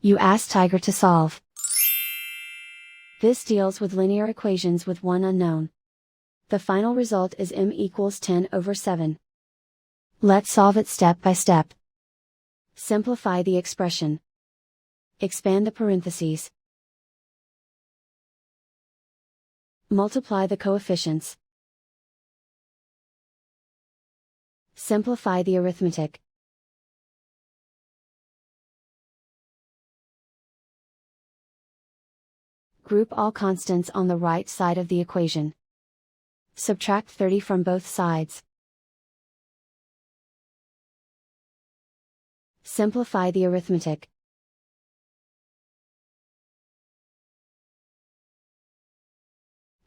You ask Tiger to solve. This deals with linear equations with one unknown. The final result is m equals 10/7. Let's solve it step by step. Simplify the expression. Expand the parentheses. Multiply the coefficients. Simplify the arithmetic. Group all constants on the right side of the equation. Subtract 30 from both sides. Simplify the arithmetic.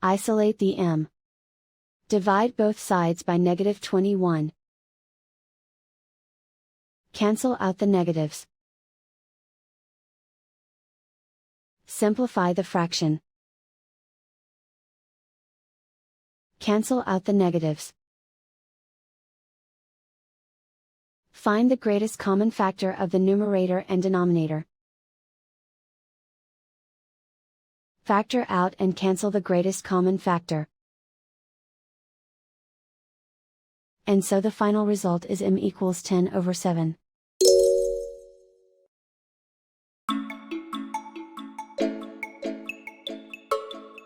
Isolate the m. Divide both sides by -21. Cancel out the negatives. Simplify the fraction. Cancel out the negatives. Find the greatest common factor of the numerator and denominator. Factor out and cancel the greatest common factor. And so the final result is m equals 10/7.